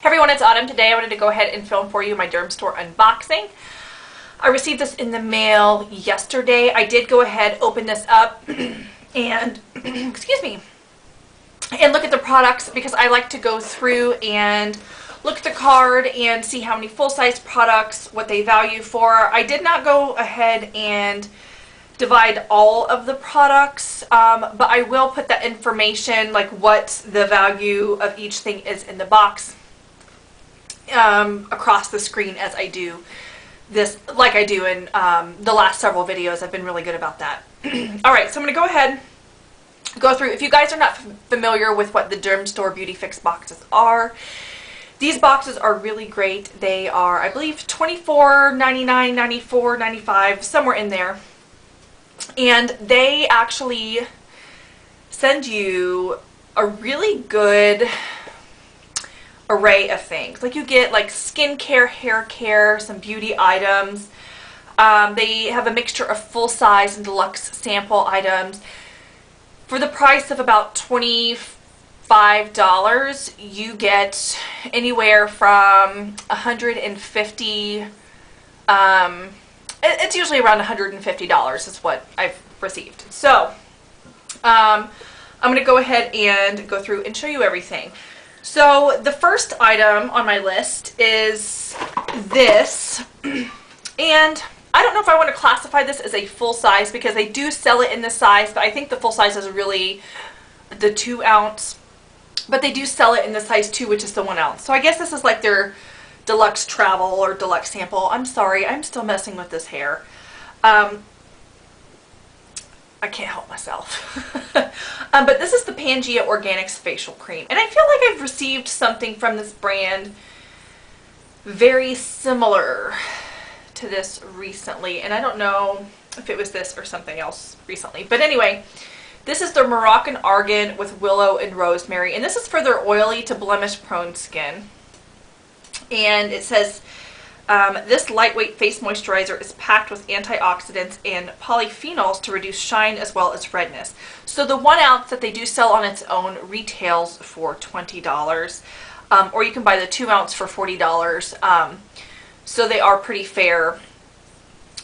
Hey everyone, it's Autumn. Today I wanted to go ahead and film for you my Dermstore unboxing. I received this in the mail yesterday. I did go ahead, open this up, and excuse me, and look at the products because I like to go through and look at the card and see how many full-size products, what they value for. I did not go ahead and divide all of the products, but I will put that information, like what the value of each thing is in the box, across the screen as I do this, like I do in the last several videos. I've been really good about that. Alright, so I'm going to go ahead, go through. If you guys are not familiar with what the Dermstore Beauty Fix boxes are, these boxes are really great. They are, I believe, $24.99, $94, $95, somewhere in there. And they actually send you a really good array of things. Like you get like skincare, hair care, some beauty items. They have a mixture of full-size and deluxe sample items. For the price of about $25, you get anywhere from 150, it's usually around $150 is what I've received. So I'm going to go ahead and go through and show you everything. So the first item on my list is this, and I don't know if I want to classify this as a full size because they do sell it in this size, but I think the full size is really the 2 ounce, but they do sell it in the size 2, which is the 1 ounce. So I guess this is like their deluxe travel or deluxe sample. I'm sorry, I'm still messing with this hair. I can't help myself. But this is the Pangea Organics Facial Cream. And I feel like I've received something from this brand very similar to this recently. And I don't know if it was this or something else recently. But anyway, this is their Moroccan Argan with Willow and Rosemary. And this is for their oily to blemish prone skin. And it says, this lightweight face moisturizer is packed with antioxidants and polyphenols to reduce shine as well as redness. So the 1 ounce that they do sell on its own retails for $20, or you can buy the 2 ounce for $40. So they are pretty fair.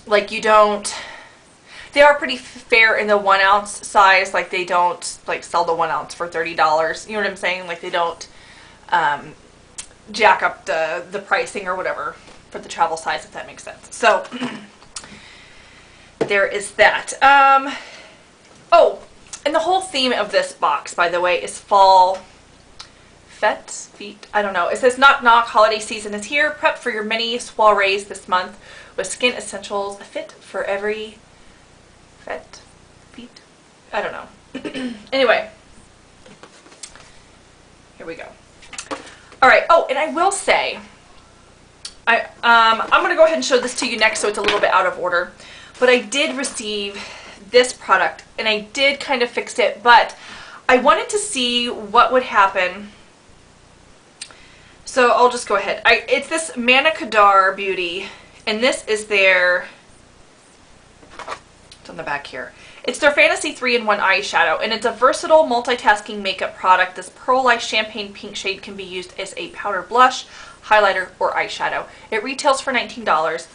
Like they are pretty fair in the 1 ounce size. Like they don't like sell the 1 ounce for $30. You know what I'm saying? Like they don't jack up the pricing or whatever for the travel size, if that makes sense. So there is that. Oh, and the whole theme of this box, by the way, is fall feet. I don't know. It says knock knock, holiday season is here. Prep for your mini soirees this month with skin essentials fit for every feet. I don't know. Anyway, here we go. All right. Oh, and I will say, I'm going to go ahead and show this to you next, so it's a little bit out of order. But I did receive this product, and I did kind of fix it, but I wanted to see what would happen. So I'll just go ahead. It's this Manicadar Beauty, and this is their, it's on the back here. It's their Fantasy 3-in-1 eyeshadow, and it's a versatile multitasking makeup product. This Pearl-Ice Champagne Pink shade can be used as a powder blush, highlighter, or eyeshadow. It retails for $19.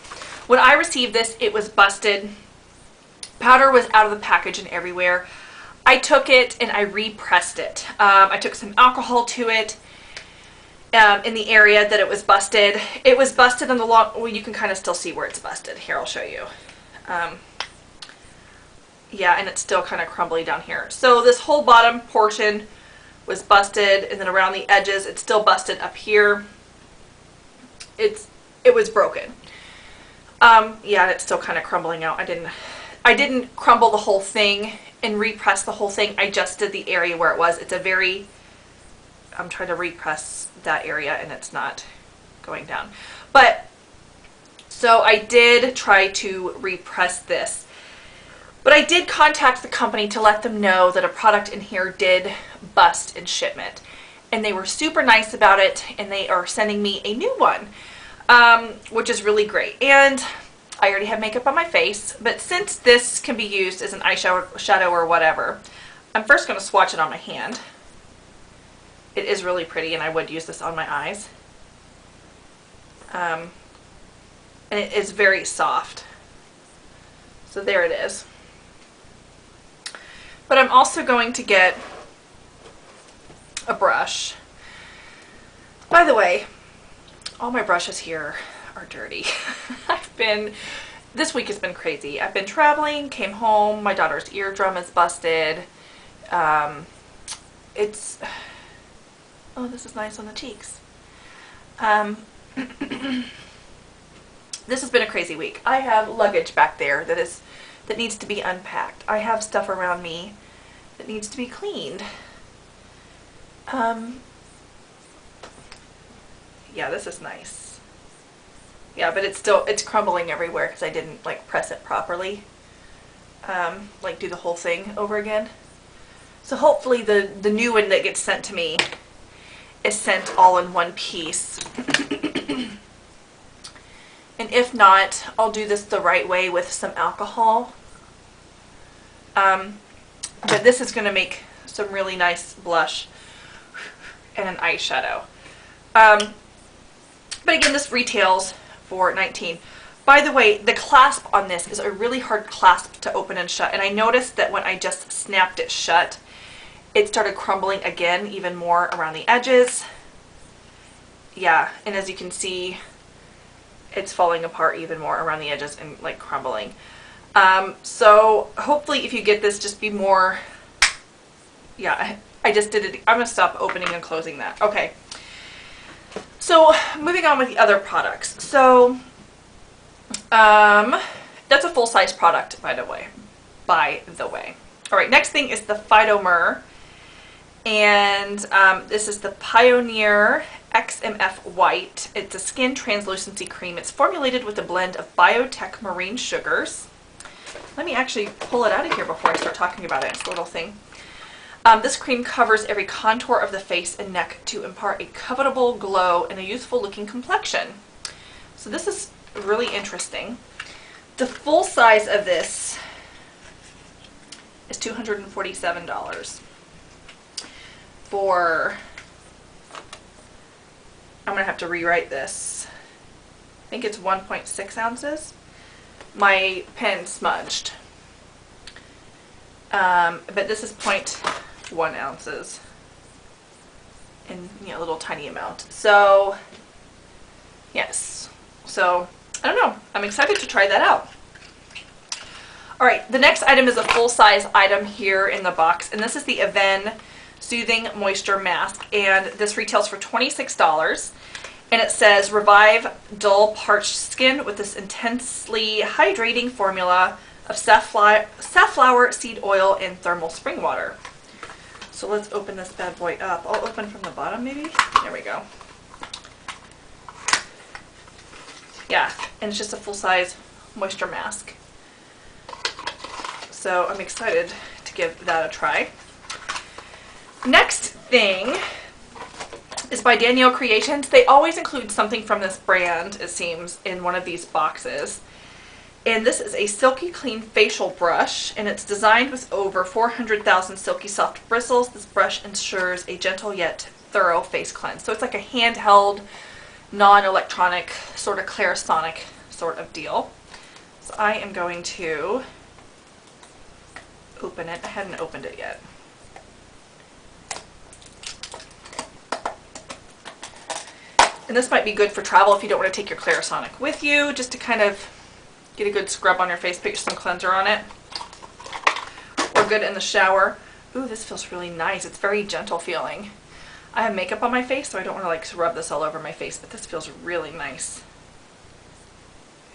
When I received this, it was busted. Powder was out of the package and everywhere. I took it and I repressed it. I took some alcohol to it in the area that it was busted. It was busted on the long, well, you can kind of still see where it's busted. Here, I'll show you. Yeah, and it's still kind of crumbly down here. So this whole bottom portion was busted, and then around the edges, it's still busted up here. It was broken. Yeah, and it's still kind of crumbling out. I didn't crumble the whole thing and repress the whole thing. I just did the area where it was. It's a very, I'm trying to repress that area and it's not going down. But, so I did try to repress this. But I did contact the company to let them know that a product in here did bust in shipment. And they were super nice about it, and they are sending me a new one, which is really great. And I already have makeup on my face, but since this can be used as an eyeshadow or whatever, I'm first going to swatch it on my hand. It is really pretty, and I would use this on my eyes. And it is very soft. So there it is. But I'm also going to get a brush. By the way, all my brushes here are dirty. This week has been crazy. I've been traveling, came home, my daughter's eardrum is busted. Oh, this is nice on the cheeks. This has been a crazy week. I have luggage back there that needs to be unpacked. I have stuff around me that needs to be cleaned. Yeah, this is nice. Yeah, but it's crumbling everywhere because I didn't like press it properly. Like do the whole thing over again. So hopefully the new one that gets sent to me is sent all in one piece. And if not, I'll do this the right way with some alcohol. But this is going to make some really nice blush and an eyeshadow. But again, this retails for $19. By the way, the clasp on this is a really hard clasp to open and shut. And I noticed that when I just snapped it shut, it started crumbling again, even more around the edges. Yeah, and as you can see, it's falling apart even more around the edges and like crumbling. So hopefully if you get this, just be more, yeah, I just did it. I'm gonna stop opening and closing that. Okay. So moving on with the other products. So, that's a full-size product, by the way. All right, next thing is the Phytomer. And this is the Pionniere XMF White. It's a skin translucency cream. It's formulated with a blend of biotech marine sugars. Let me actually pull it out of here before I start talking about it. It's a little thing. This cream covers every contour of the face and neck to impart a covetable glow and a youthful looking complexion. So this is really interesting. The full size of this is $247. I'm gonna have to rewrite this. I think it's 1.6 ounces. My pen smudged. But this is 0.1 ounces in a little tiny amount. So yes, so I don't know, I'm excited to try that out. All right, the next item is a full-size item here in the box, and this is the Avene Soothing Moisture Mask, and this retails for $26. And it says, revive dull parched skin with this intensely hydrating formula of safflower seed oil and thermal spring water. So let's open this bad boy up. I'll open from the bottom maybe. There we go. Yeah, and it's just a full-size moisture mask. So I'm excited to give that a try. Next thing is by Danielle Creations. They always include something from this brand, it seems, in one of these boxes. And this is a Silky Clean Facial Brush, and it's designed with over 400,000 silky soft bristles. This brush ensures a gentle yet thorough face cleanse. So it's like a handheld, non-electronic, sort of clairsonic sort of deal. So I am going to open it. I hadn't opened it yet. And this might be good for travel if you don't want to take your Clarisonic with you, just to kind of get a good scrub on your face, put some cleanser on it. Or good in the shower. Ooh, this feels really nice. It's very gentle feeling. I have makeup on my face, so I don't want to like rub this all over my face, but this feels really nice.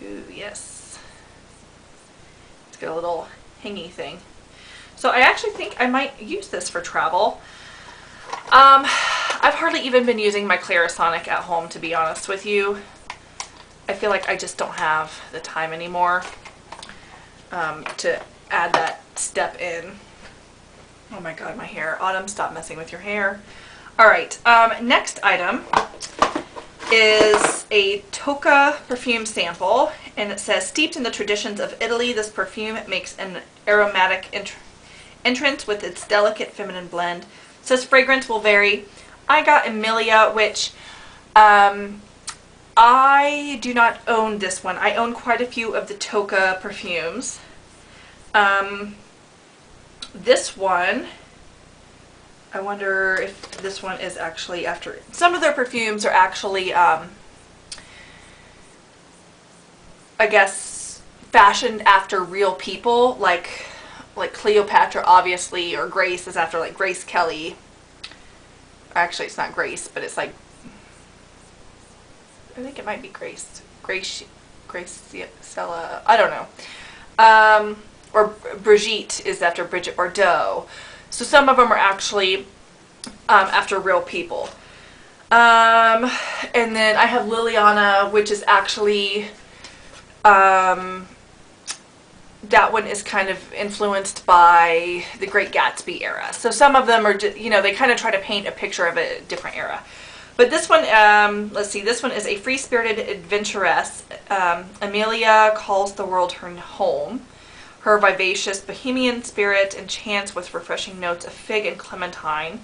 Ooh, yes. It's got a little hingy thing. So I actually think I might use this for travel. I've hardly even been using my Clarisonic at home, to be honest with you. I feel like I just don't have the time anymore to add that step in. Oh my god, my hair. Autumn, stop messing with your hair. Alright, next item is a Tocca perfume sample, and it says, steeped in the traditions of Italy, this perfume makes an aromatic entrance with its delicate feminine blend. It says fragrance will vary. I got Emilia, which I do not own this one. I own quite a few of the Tocca perfumes. This one, I wonder if this one is actually after. Some of their perfumes are actually, I guess, fashioned after real people, like Cleopatra, obviously, or Grace is after like Grace Kelly. Actually, it's not Grace, but it's like, I think it might be Grace Stella. I don't know. Or Brigitte is after Bridget Bardot. So some of them are actually after real people. And then I have Liliana, which is actually, that one is kind of influenced by the Great Gatsby era. So some of them are, you know, they kind of try to paint a picture of a different era. But this one, let's see, this one is a free-spirited adventuress. Amelia calls the world her home. Her vivacious bohemian spirit enchants with refreshing notes of fig and clementine,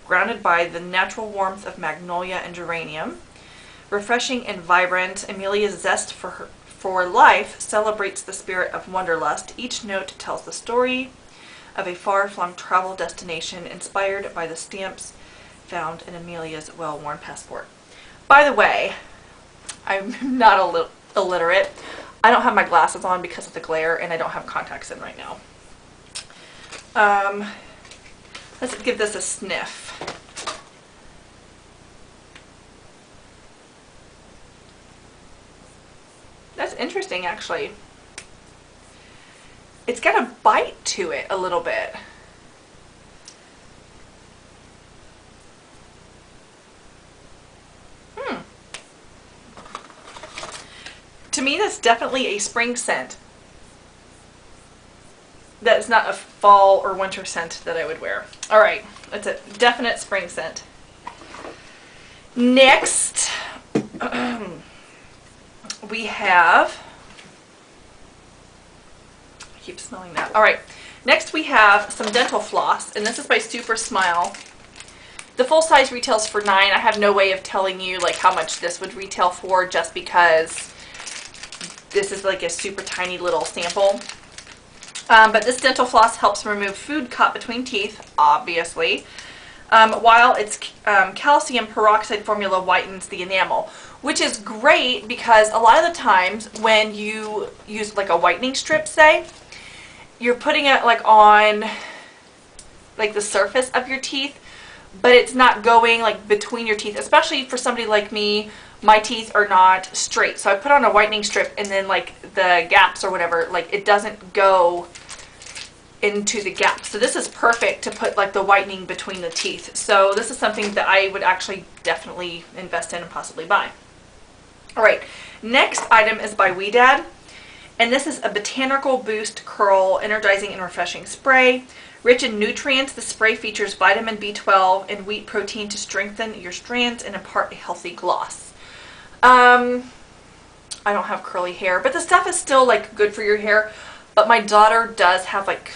grounded by the natural warmth of magnolia and geranium. Refreshing and vibrant, Amelia's zest for life celebrates the spirit of wanderlust. Each note tells the story of a far-flung travel destination inspired by the stamps found in Amelia's well-worn passport. By the way, I'm not illiterate. I don't have my glasses on because of the glare, and I don't have contacts in right now. Let's give this a sniff. That's interesting, actually. It's got a bite to it a little bit. To me, that's definitely a spring scent. That is not a fall or winter scent that I would wear. Alright, it's a definite spring scent. Next, we have, I keep smelling that. Alright, next we have some dental floss, and this is by Super Smile. The full size retails for $9. I have no way of telling you like how much this would retail for, just because this is like a super tiny little sample. But this dental floss helps remove food caught between teeth, obviously, while its calcium peroxide formula whitens the enamel, which is great because a lot of the times when you use like a whitening strip, say, you're putting it like on like the surface of your teeth, but it's not going like between your teeth, especially for somebody like me. My teeth are not straight, so I put on a whitening strip, and then like the gaps or whatever, like it doesn't go into the gaps. So this is perfect to put like the whitening between the teeth. So this is something that I would actually definitely invest in and possibly buy. Alright, next item is by Ouidad, and this is a Botanical Boost Curl Energizing and Refreshing Spray. Rich in nutrients, the spray features vitamin B12 and wheat protein to strengthen your strands and impart a healthy gloss. I don't have curly hair, but the stuff is still like good for your hair. But my daughter does have like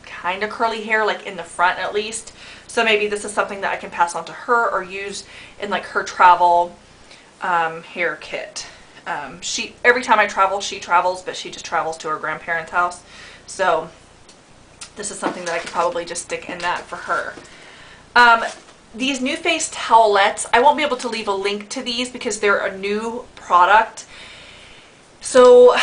kind of curly hair, like in the front at least. So maybe this is something that I can pass on to her or use in like her travel hair kit. Every time I travel, she travels, but she just travels to her grandparents' house. So this is something that I could probably just stick in that for her. These Nuface towelettes, I won't be able to leave a link to these because they're a new product. So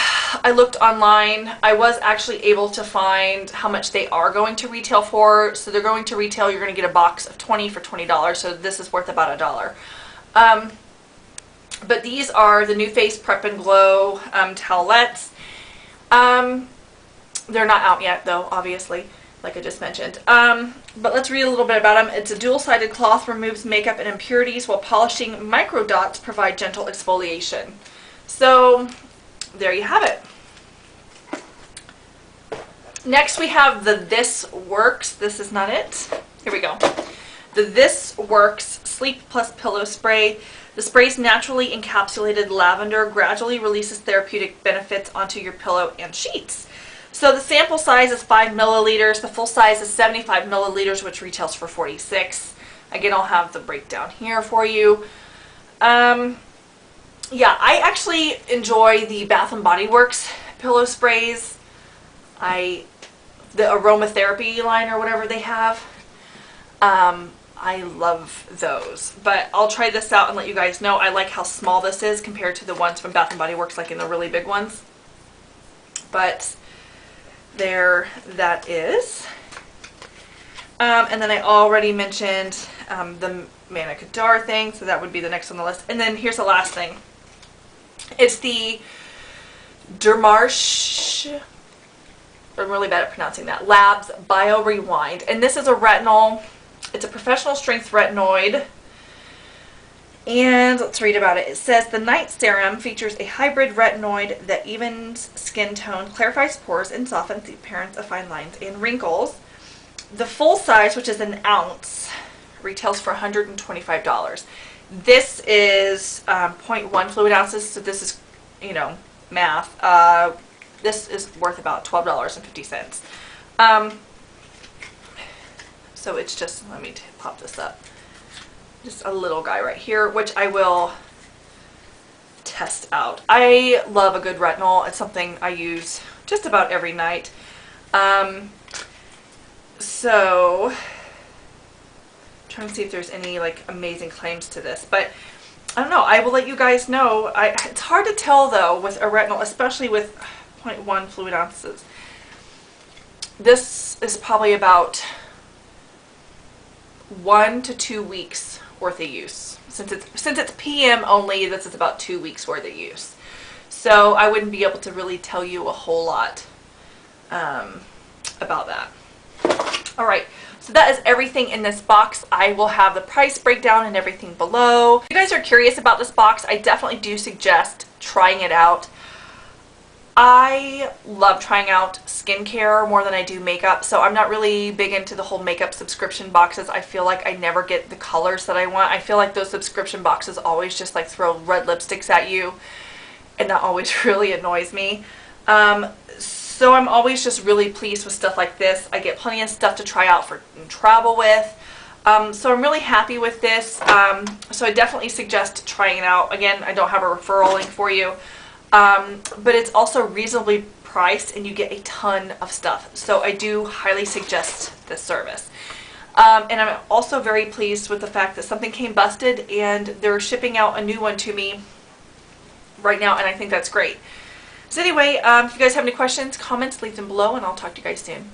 I looked online. I was actually able to find how much they are going to retail for. So they're going to retail, you're going to get a box of 20 for $20. So this is worth about $1. But these are the Nuface Prep and Glow towelettes. They're not out yet though, obviously, like I just mentioned. But let's read a little bit about them. It's a dual-sided cloth, removes makeup and impurities while polishing micro dots provide gentle exfoliation. So there you have it. Next we have the This Works. This is not it. Here we go. The This Works Sleep Plus Pillow Spray. The spray's naturally encapsulated lavender gradually releases therapeutic benefits onto your pillow and sheets. So the sample size is 5 milliliters. The full size is 75 milliliters, which retails for $46. Again, I'll have the breakdown here for you. yeah, I actually enjoy the Bath and Body Works pillow sprays. The aromatherapy line or whatever they have. I love those, but I'll try this out and let you guys know. I like how small this is compared to the ones from Bath & Body Works, like in the really big ones. But there that is. And then I already mentioned the Mana Kadar thing, so that would be the next on the list. And then here's the last thing. It's the Dermstore, I'm really bad at pronouncing that, Labs Bio Rewind. And this is a retinol. It's a professional strength retinoid. And let's read about it. It says the night serum features a hybrid retinoid that evens skin tone, clarifies pores, and softens the appearance of fine lines and wrinkles. The full size, which is an ounce, retails for $125. This is 0.1 fluid ounces, so this is, you know, math. This is worth about $12.50. So it's just, let me pop this up. Just a little guy right here, which I will test out. I love a good retinol. It's something I use just about every night. So, I'm trying to see if there's any like amazing claims to this, but I don't know. I will let you guys know. It's hard to tell though with a retinol, especially with 0.1 fluid ounces. This is probably about 1 to 2 weeks worth of use. Since it's PM only, this is about 2 weeks worth of use. So I wouldn't be able to really tell you a whole lot about that. All right, so that is everything in this box. I will have the price breakdown and everything below. If you guys are curious about this box, I definitely do suggest trying it out. I love trying out skincare more than I do makeup, so I'm not really big into the whole makeup subscription boxes. I feel like I never get the colors that I want. I feel like those subscription boxes always just like throw red lipsticks at you, and that always really annoys me. So I'm always just really pleased with stuff like this. I get plenty of stuff to try out and travel with. So I'm really happy with this. So I definitely suggest trying it out. Again, I don't have a referral link for you. But it's also reasonably priced and you get a ton of stuff. So I do highly suggest this service. And I'm also very pleased with the fact that something came busted and they're shipping out a new one to me right now, and I think that's great. So anyway, if you guys have any questions, comments, leave them below, and I'll talk to you guys soon.